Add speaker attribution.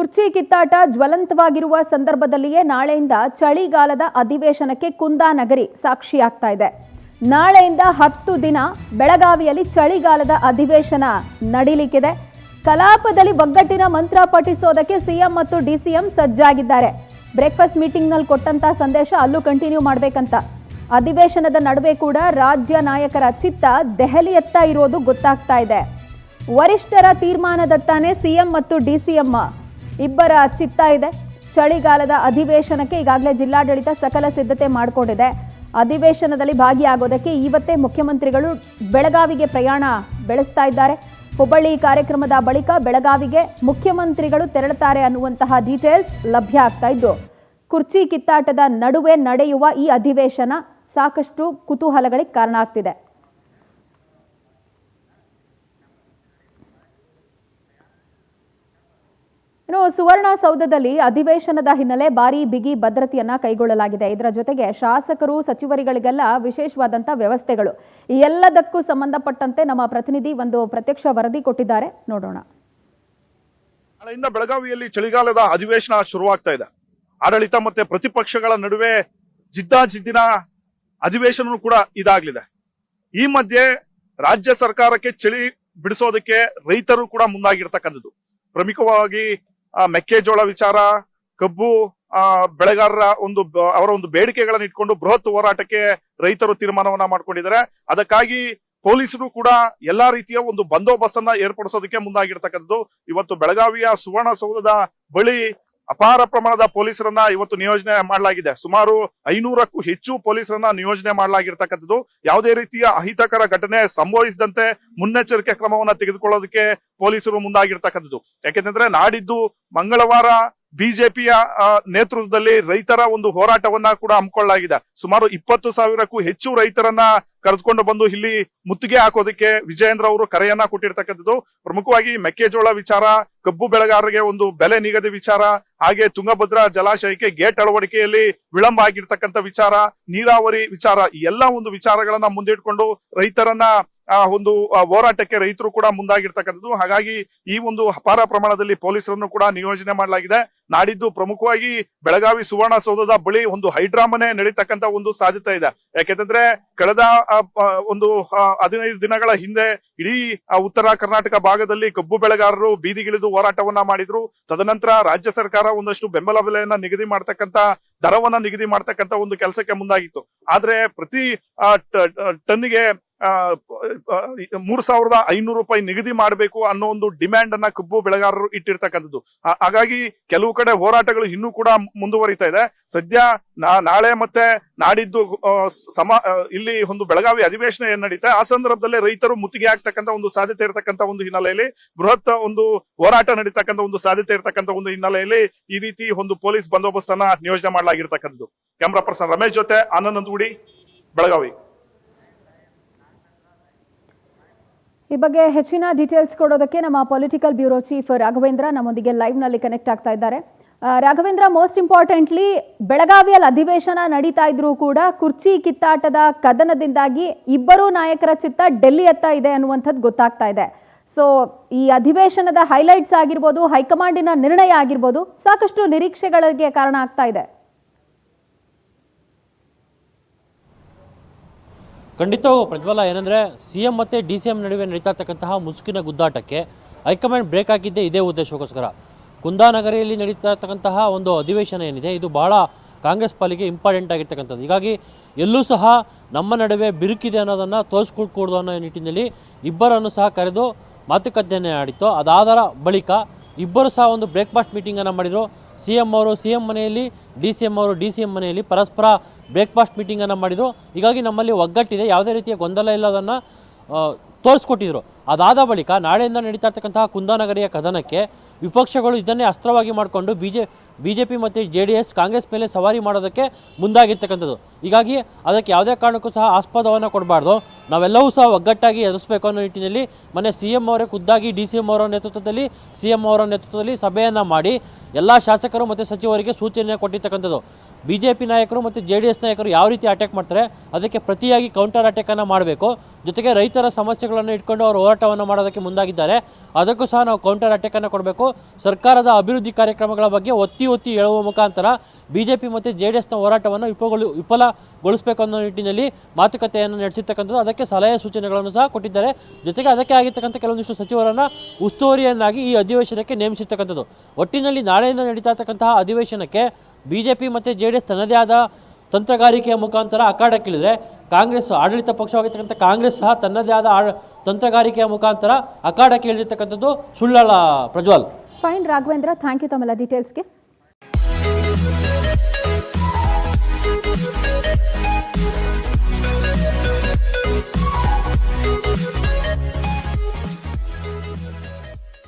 Speaker 1: ಕುರ್ಚಿ ಕಿತ್ತಾಟ ಜ್ವಲಂತವಾಗಿರುವ ಸಂದರ್ಭದಲ್ಲಿಯೇ ನಾಳೆಯಿಂದ ಚಳಿಗಾಲದ ಅಧಿವೇಶನಕ್ಕೆ ಕುಂದಾನಗರಿ ಸಾಕ್ಷಿಯಾಗ್ತಾ ಇದೆ. ನಾಳೆಯಿಂದ 10 ದಿನ ಬೆಳಗಾವಿಯಲ್ಲಿ ಚಳಿಗಾಲದ ಅಧಿವೇಶನ ನಡೀಲಿಕ್ಕಿದೆ. ಕಲಾಪದಲ್ಲಿ ಒಗ್ಗಟ್ಟಿನ ಮಂತ್ರ ಪಠಿಸೋದಕ್ಕೆ ಸಿಎಂ ಮತ್ತು ಡಿಸಿಎಂ ಸಜ್ಜಾಗಿದ್ದಾರೆ. ಬ್ರೇಕ್ಫಾಸ್ಟ್ ಮೀಟಿಂಗ್ನಲ್ಲಿ ಕೊಟ್ಟಂತ ಸಂದೇಶ ಅಲ್ಲೂ ಕಂಟಿನ್ಯೂ ಮಾಡಬೇಕಂತ. ಅಧಿವೇಶನದ ನಡುವೆ ಕೂಡ ರಾಜ್ಯ ನಾಯಕರ ಚಿತ್ತ ದೆಹಲಿಯತ್ತ ಇರೋದು ಗೊತ್ತಾಗ್ತಾ ಇದೆ. ವರಿಷ್ಠರ ತೀರ್ಮಾನದತ್ತಾನೆ ಸಿಎಂ ಮತ್ತು ಡಿಸಿಎಂ ಇಬ್ಬರ ಚಿತ್ತ ಇದೆ. ಚಳಿಗಾಲದ ಅಧಿವೇಶನಕ್ಕೆ ಈಗಾಗಲೇ ಜಿಲ್ಲಾಡಳಿತ ಸಕಲ ಸಿದ್ಧತೆ ಮಾಡಿಕೊಂಡಿದೆ. ಅಧಿವೇಶನದಲ್ಲಿ ಭಾಗಿಯಾಗೋದಕ್ಕೆ ಇವತ್ತೇ ಮುಖ್ಯಮಂತ್ರಿಗಳು ಬೆಳಗಾವಿಗೆ ಪ್ರಯಾಣ ಬೆಳೆಸ್ತಾ ಇದ್ದಾರೆ. ಹುಬ್ಬಳ್ಳಿ ಕಾರ್ಯಕ್ರಮದ ಬಳಿಕ ಬೆಳಗಾವಿಗೆ ಮುಖ್ಯಮಂತ್ರಿಗಳು ತೆರಳುತ್ತಾರೆ ಅನ್ನುವಂತಹ ಡೀಟೇಲ್ಸ್ ಲಭ್ಯ ಆಗ್ತಾ ಇದ್ದು, ಕುರ್ಚಿ ಕಿತ್ತಾಟದ ನಡುವೆ ನಡೆಯುವ ಈ ಅಧಿವೇಶನ ಸಾಕಷ್ಟು ಕುತೂಹಲಗಳಿಗೆ ಕಾರಣ ಆಗ್ತಿದೆ. ಸುವರ್ಣಸೌಧದಲ್ಲಿ ಅಧಿವೇಶನದ ಹಿನ್ನೆಲೆ ಭಾರೀ ಬಿಗಿ ಭದ್ರತೆಯನ್ನ ಕೈಗೊಳ್ಳಲಾಗಿದೆ. ಇದರ ಜೊತೆಗೆ ಶಾಸಕರು ಸಚಿವರುಗಳಿಗೆಲ್ಲ ವಿಶೇಷವಾದಂತಹ ವ್ಯವಸ್ಥೆಗಳು. ಈ ಎಲ್ಲದಕ್ಕೂ ಸಂಬಂಧಪಟ್ಟಂತೆ ನಮ್ಮ ಪ್ರತಿನಿಧಿ ಒಂದು ಪ್ರತ್ಯಕ್ಷ ವರದಿ ಕೊಟ್ಟಿದ್ದಾರೆ, ನೋಡೋಣ.
Speaker 2: ನಾಳೆಯಿಂದ ಬೆಳಗಾವಿಯಲ್ಲಿ ಚಳಿಗಾಲದ ಅಧಿವೇಶನ ಶುರುವಾಗ್ತಾ ಇದೆ. ಆಡಳಿತ ಮತ್ತೆ ಪ್ರತಿಪಕ್ಷಗಳ ನಡುವೆ ಜಿದ್ದಾಜಿದ್ದಿನ ಅಧಿವೇಶನ ಕೂಡ ಇದಾಗಲಿದೆ. ಈ ಮಧ್ಯೆ ರಾಜ್ಯ ಸರ್ಕಾರಕ್ಕೆ ಚಳಿ ಬಿಡಿಸೋದಕ್ಕೆ ರೈತರು ಕೂಡ ಮುಂದಾಗಿರ್ತಕ್ಕಂಥದ್ದು. ಪ್ರಮುಖವಾಗಿ ಮೆಕ್ಕೆಜೋಳ ವಿಚಾರ, ಕಬ್ಬು ಬೆಳೆಗಾರರ ಅವರ ಒಂದು ಬೇಡಿಕೆಗಳನ್ನು ಇಟ್ಕೊಂಡು ಬೃಹತ್ ಹೋರಾಟಕ್ಕೆ ರೈತರು ತೀರ್ಮಾನವನ್ನ ಮಾಡ್ಕೊಂಡಿದ್ದಾರೆ. ಅದಕ್ಕಾಗಿ ಪೊಲೀಸರು ಕೂಡ ಎಲ್ಲಾ ರೀತಿಯ ಒಂದು ಬಂದೋಬಸ್ತನ್ನ ಏರ್ಪಡಿಸೋದಕ್ಕೆ ಮುಂದಾಗಿರ್ತಕ್ಕಂಥದ್ದು. ಇವತ್ತು ಬೆಳಗಾವಿಯ ಸುವರ್ಣಸೌಧದ ಬಳಿ ಅಪಾರ ಪ್ರಮಾಣದ ಪೊಲೀಸರನ್ನ ಇವತ್ತು ನಿಯೋಜನೆ ಮಾಡಲಾಗಿದೆ. ಸುಮಾರು 500ಕ್ಕೂ ಹೆಚ್ಚು ಪೊಲೀಸರನ್ನ ನಿಯೋಜನೆ ಮಾಡಲಾಗಿರ್ತಕ್ಕಂಥದ್ದು. ಯಾವುದೇ ರೀತಿಯ ಅಹಿತಕರ ಘಟನೆ ಸಂಭವಿಸದಂತೆ ಮುನ್ನೆಚ್ಚರಿಕೆ ಕ್ರಮವನ್ನ ತೆಗೆದುಕೊಳ್ಳೋದಕ್ಕೆ ಪೊಲೀಸರು ಮುಂದಾಗಿರ್ತಕ್ಕಂಥದ್ದು. ಯಾಕೆಂದ್ರೆ ನಾಡಿದ್ದು ಮಂಗಳವಾರ ಬಿಜೆಪಿಯ ನೇತೃತ್ವದಲ್ಲಿ ರೈತರ ಒಂದು ಹೋರಾಟವನ್ನ ಕೂಡ ಹಮ್ಮಿಕೊಳ್ಳಲಾಗಿದೆ. ಸುಮಾರು 20,000ಕ್ಕೂ ಹೆಚ್ಚು ರೈತರನ್ನ ಕರೆದುಕೊಂಡು ಬಂದು ಇಲ್ಲಿ ಮುತ್ತಿಗೆ ಹಾಕೋದಕ್ಕೆ ವಿಜಯೇಂದ್ರ ಅವರು ಕರೆಯನ್ನ ಕೊಟ್ಟಿರ್ತಕ್ಕಂಥದ್ದು. ಪ್ರಮುಖವಾಗಿ ಮೆಕ್ಕೆಜೋಳ ವಿಚಾರ, ಕಬ್ಬು ಬೆಳೆಗಾರರಿಗೆ ಒಂದು ಬೆಲೆ ನಿಗದಿ ವಿಚಾರ, ಹಾಗೆ ತುಂಗಭದ್ರಾ ಜಲಾಶಯಕ್ಕೆ ಗೇಟ್ ಅಳವಡಿಕೆಯಲ್ಲಿ ವಿಳಂಬ ಆಗಿರ್ತಕ್ಕಂಥ ವಿಚಾರ, ನೀರಾವರಿ ವಿಚಾರ, ಈ ಎಲ್ಲಾ ಒಂದು ವಿಚಾರಗಳನ್ನ ಮುಂದಿಟ್ಕೊಂಡು ರೈತರನ್ನ ಒಂದು ಹೋರಾಟಕ್ಕೆ ರೈತರು ಕೂಡ ಮುಂದಾಗಿರ್ತಕ್ಕಂಥದ್ದು. ಹಾಗಾಗಿ ಈ ಒಂದು ಅಪಾರ ಪ್ರಮಾಣದಲ್ಲಿ ಪೊಲೀಸರನ್ನು ಕೂಡ ನಿಯೋಜನೆ ಮಾಡಲಾಗಿದೆ. ನಾಡಿದ್ದು ಪ್ರಮುಖವಾಗಿ ಬೆಳಗಾವಿ ಸುವರ್ಣಸೌಧದ ಬಳಿ ಒಂದು ಹೈಡ್ರಾಮನೆ ನಡೀತಕ್ಕಂಥ ಒಂದು ಸಾಧ್ಯತೆ ಇದೆ. ಯಾಕೆಂದ್ರೆ ಕಳೆದ ಒಂದು 15 ದಿನಗಳ ಹಿಂದೆ ಇಡೀ ಉತ್ತರ ಕರ್ನಾಟಕ ಭಾಗದಲ್ಲಿ ಕಬ್ಬು ಬೆಳೆಗಾರರು ಬೀದಿಗಿಳಿದು ಹೋರಾಟವನ್ನ ಮಾಡಿದ್ರು. ತದನಂತರ ರಾಜ್ಯ ಸರ್ಕಾರ ಒಂದಷ್ಟು ಬೆಂಬಲ ಬೆಲೆಯನ್ನ ನಿಗದಿ ಮಾಡ್ತಕ್ಕಂಥ ದರವನ್ನ ನಿಗದಿ ಮಾಡ್ತಕ್ಕಂಥ ಒಂದು ಕೆಲಸಕ್ಕೆ ಮುಂದಾಗಿತ್ತು. ಆದ್ರೆ ಪ್ರತಿ ಟನ್ನಿಗೆ 3,500 ರೂಪಾಯಿ ನಿಗದಿ ಮಾಡಬೇಕು ಅನ್ನೋ ಒಂದು ಡಿಮ್ಯಾಂಡ್ ಅನ್ನ ಕಬ್ಬು ಬೆಳೆಗಾರರು ಇಟ್ಟಿರ್ತಕ್ಕಂಥದ್ದು. ಹಾಗಾಗಿ ಕೆಲವು ಕಡೆ ಹೋರಾಟಗಳು ಇನ್ನೂ ಕೂಡ ಮುಂದುವರಿತಾ ಇದೆ. ಸದ್ಯ ನಾಳೆ ಮತ್ತೆ ನಾಡಿದ್ದು ಇಲ್ಲಿ ಒಂದು ಬೆಳಗಾವಿ ಅಧಿವೇಶನ ಏನ್ ನಡೀತಾ, ಆ ಸಂದರ್ಭದಲ್ಲಿ ರೈತರು ಮುತ್ತಿಗೆ ಆಗ್ತಕ್ಕಂಥ ಒಂದು ಸಾಧ್ಯತೆ ಇರತಕ್ಕಂಥ ಒಂದು ಹಿನ್ನೆಲೆಯಲ್ಲಿ ಬೃಹತ್ ಒಂದು ಹೋರಾಟ ನಡೀತಕ್ಕಂಥ ಒಂದು ಸಾಧ್ಯತೆ ಇರತಕ್ಕಂಥ ಒಂದು ಹಿನ್ನೆಲೆಯಲ್ಲಿ ಈ ರೀತಿ ಒಂದು ಪೊಲೀಸ್ ಬಂದೋಬಸ್ತ್ ಅನ್ನ ನಿಯೋಜನೆ ಮಾಡಲಾಗಿರ್ತಕ್ಕಂಥದ್ದು. ಕ್ಯಾಮ್ರಾ ಪರ್ಸನ್ ರಮೇಶ್ ಜೊತೆ ಆನಂದ್ ನಂದಗುಡಿ, ಬೆಳಗಾವಿ.
Speaker 1: ಈ ಬಗ್ಗೆ ಹೆಚ್ಚಿನ ಡೀಟೇಲ್ಸ್ ಕೊಡೋದಕ್ಕೆ ನಮ್ಮ ಪೊಲಿಟಿಕಲ್ ಬ್ಯೂರೋ ಚೀಫ್ ರಾಘವೇಂದ್ರ ನಮ್ಮೊಂದಿಗೆ ಲೈವ್ ನಲ್ಲಿ ಕನೆಕ್ಟ್ ಆಗ್ತಾ ಇದ್ದಾರೆ. ರಾಘವೇಂದ್ರ, ಮೋಸ್ಟ್ ಇಂಪಾರ್ಟೆಂಟ್ಲಿ ಬೆಳಗಾವಿಯಲ್ಲಿ ಅಧಿವೇಶನ ನಡೀತಾ ಇದ್ರೂ ಕೂಡ ಕುರ್ಚಿ ಕಿತ್ತಾಟದ ಕದನದಿಂದಾಗಿ ಇಬ್ಬರೂ ನಾಯಕರ ಚಿತ್ತ ಡೆಲ್ಲಿಯತ್ತ ಇದೆ ಅನ್ನುವಂಥದ್ದು ಗೊತ್ತಾಗ್ತಾ ಇದೆ. ಸೊ ಈ ಅಧಿವೇಶನದ ಹೈಲೈಟ್ಸ್ ಆಗಿರ್ಬೋದು, ಹೈಕಮಾಂಡಿನ ನಿರ್ಣಯ ಆಗಿರ್ಬೋದು, ಸಾಕಷ್ಟು ನಿರೀಕ್ಷೆಗಳಿಗೆ ಕಾರಣ ಆಗ್ತಾ ಇದೆ.
Speaker 3: ಖಂಡಿತವೂ ಪ್ರಜ್ವಲ, ಏನಂದರೆ ಸಿಎಂ ಮತ್ತು ಡಿಸಿಎಂ ನಡುವೆ ನಡೀತಾ ಇರ್ತಕ್ಕಂತಹ ಮುಸುಕಿನ ಗುದ್ದಾಟಕ್ಕೆ ಹೈಕಮಾಂಡ್ ಬ್ರೇಕ್ ಹಾಕಿದ್ದೇ ಇದೇ ಉದ್ದೇಶಕ್ಕೋಸ್ಕರ. ಕುಂದಾನಗರಿಯಲ್ಲಿ ನಡೀತಾ ಇರ್ತಕ್ಕಂತಹ ಒಂದು ಅಧಿವೇಶನ ಏನಿದೆ, ಇದು ಭಾಳ ಕಾಂಗ್ರೆಸ್ ಪಾಲಿಗೆ ಇಂಪಾರ್ಟೆಂಟ್ ಆಗಿರ್ತಕ್ಕಂಥದ್ದು. ಹೀಗಾಗಿ ಎಲ್ಲೂ ಸಹ ನಮ್ಮ ನಡುವೆ ಬಿರುಕಿದೆ ಅನ್ನೋದನ್ನು ತೋರಿಸ್ಕೊಡ್ಕೂಡ್ದು ಅನ್ನೋ ನಿಟ್ಟಿನಲ್ಲಿ ಇಬ್ಬರನ್ನು ಸಹ ಕರೆದು ಮಾತುಕತೆಯನ್ನೇ ಆಡಿತ್ತು. ಅದಾದ ಬಳಿಕ ಇಬ್ಬರು ಸಹ ಒಂದು ಬ್ರೇಕ್ಫಾಸ್ಟ್ ಮೀಟಿಂಗನ್ನು ಮಾಡಿದರು. ಸಿಎಂ ಅವರು ಸಿಎಂ ಮನೆಯಲ್ಲಿ, ಡಿಸಿಎಂ ಅವರು ಡಿಸಿಎಂ ಮನೆಯಲ್ಲಿ ಪರಸ್ಪರ ಬ್ರೇಕ್ಫಾಸ್ಟ್ ಮೀಟಿಂಗನ್ನು ಮಾಡಿದರು. ಹೀಗಾಗಿ ನಮ್ಮಲ್ಲಿ ಒಗ್ಗಟ್ಟಿದೆ, ಯಾವುದೇ ರೀತಿಯ ಗೊಂದಲ ಇಲ್ಲದನ್ನು ತೋರಿಸ್ಕೊಟ್ಟಿದ್ರು. ಅದಾದ ಬಳಿಕ ನಾಳೆಯಿಂದ ನಡೀತಾ ಇರ್ತಕ್ಕಂತಹ ಕುಂದಾನಗರಿಯ ಕದನಕ್ಕೆ ವಿಪಕ್ಷಗಳು ಇದನ್ನೇ ಅಸ್ತ್ರವಾಗಿ ಮಾಡಿಕೊಂಡು ಬಿಜೆಪಿ ಮತ್ತು JDS ಕಾಂಗ್ರೆಸ್ ಮೇಲೆ ಸವಾರಿ ಮಾಡೋದಕ್ಕೆ ಮುಂದಾಗಿರ್ತಕ್ಕಂಥದ್ದು. ಹೀಗಾಗಿ ಅದಕ್ಕೆ ಯಾವುದೇ ಕಾರಣಕ್ಕೂ ಸಹ ಆಸ್ಪದವನ್ನು ಕೊಡಬಾರ್ದು, ನಾವೆಲ್ಲವೂ ಸಹ ಒಗ್ಗಟ್ಟಾಗಿ ಎದುರಿಸಬೇಕು ಅನ್ನೋ ನಿಟ್ಟಿನಲ್ಲಿ ಮೊನ್ನೆ ಸಿಎಂ ಅವರೇ ಖುದ್ದಾಗಿ ಡಿಸಿಎಂ ಅವರ ನೇತೃತ್ವದಲ್ಲಿ, ಸಿಎಂ ಅವರ ನೇತೃತ್ವದಲ್ಲಿ ಸಭೆಯನ್ನು ಮಾಡಿ ಎಲ್ಲ ಶಾಸಕರು ಮತ್ತು ಸಚಿವರಿಗೆ ಸೂಚನೆ ಕೊಟ್ಟಿರ್ತಕ್ಕಂಥದ್ದು. ಬಿಜೆಪಿ ನಾಯಕರು ಮತ್ತು JDS ನಾಯಕರು ಯಾವ ರೀತಿ ಅಟ್ಯಾಕ್ ಮಾಡ್ತಾರೆ ಅದಕ್ಕೆ ಪ್ರತಿಯಾಗಿ ಕೌಂಟರ್ ಅಟ್ಯಾಕನ್ನು ಮಾಡಬೇಕು. ಜೊತೆಗೆ ರೈತರ ಸಮಸ್ಯೆಗಳನ್ನು ಇಟ್ಕೊಂಡು ಅವರು ಹೋರಾಟವನ್ನು ಮಾಡೋದಕ್ಕೆ ಮುಂದಾಗಿದ್ದಾರೆ. ಅದಕ್ಕೂ ಸಹ ನಾವು ಕೌಂಟರ್ ಅಟ್ಯಾಕನ್ನು ಕೊಡಬೇಕು. ಸರ್ಕಾರದ ಅಭಿವೃದ್ಧಿ ಕಾರ್ಯಕ್ರಮಗಳ ಬಗ್ಗೆ ಒತ್ತಿ ಹೇಳುವ ಮುಖಾಂತರ ಬಿಜೆಪಿ ಮತ್ತು JDSನ ಹೋರಾಟವನ್ನು ವಿಫಲಗೊಳಿಸಬೇಕು ಅನ್ನೋ ನಿಟ್ಟಿನಲ್ಲಿ ಮಾತುಕತೆಯನ್ನು ನಡೆಸಿರ್ತಕ್ಕಂಥದ್ದು. ಅದಕ್ಕೆ ಸಲಹೆ ಸೂಚನೆಗಳನ್ನು ಸಹ ಕೊಟ್ಟಿದ್ದಾರೆ. ಜೊತೆಗೆ ಅದಕ್ಕೆ ಆಗಿರ್ತಕ್ಕಂಥ ಕೆಲವೊಂದಿಷ್ಟು ಸಚಿವರನ್ನು ಉಸ್ತುವಾರಿಯನ್ನಾಗಿ ಈ ಅಧಿವೇಶನಕ್ಕೆ ನೇಮಿಸಿರ್ತಕ್ಕಂಥದ್ದು. ಒಟ್ಟಿನಲ್ಲಿ ನಾಳೆಯಿಂದ ನಡೀತಾ ಇರ್ತಕ್ಕಂತಹ ಅಧಿವೇಶನಕ್ಕೆ ಬಿಜೆಪಿ ಮತ್ತು JDS ತನ್ನದೇ ಆದ ತಂತ್ರಗಾರಿಕೆಯ ಮುಖಾಂತರ ಅಖಾಡಕ್ಕಿಳಿದ್ರೆ, ಕಾಂಗ್ರೆಸ್ ಆಡಳಿತ ಪಕ್ಷವಾಗಿರ್ತಕ್ಕಂಥ ಕಾಂಗ್ರೆಸ್ ಸಹ ತನ್ನದೇ ಆದ ತಂತ್ರಗಾರಿಕೆಯ ಮುಖಾಂತರ ಅಖಾಡಕ್ಕೆ ಇಳಿದಿರ್ತಕ್ಕಂಥದ್ದು ಸುಳ್ಳಲ್ಲ Prajwal.
Speaker 1: Fine Raghavendra, thank you ತಮ್ಮೆಲ್ಲ ಡೀಟೇಲ್ಸ್ಗೆ.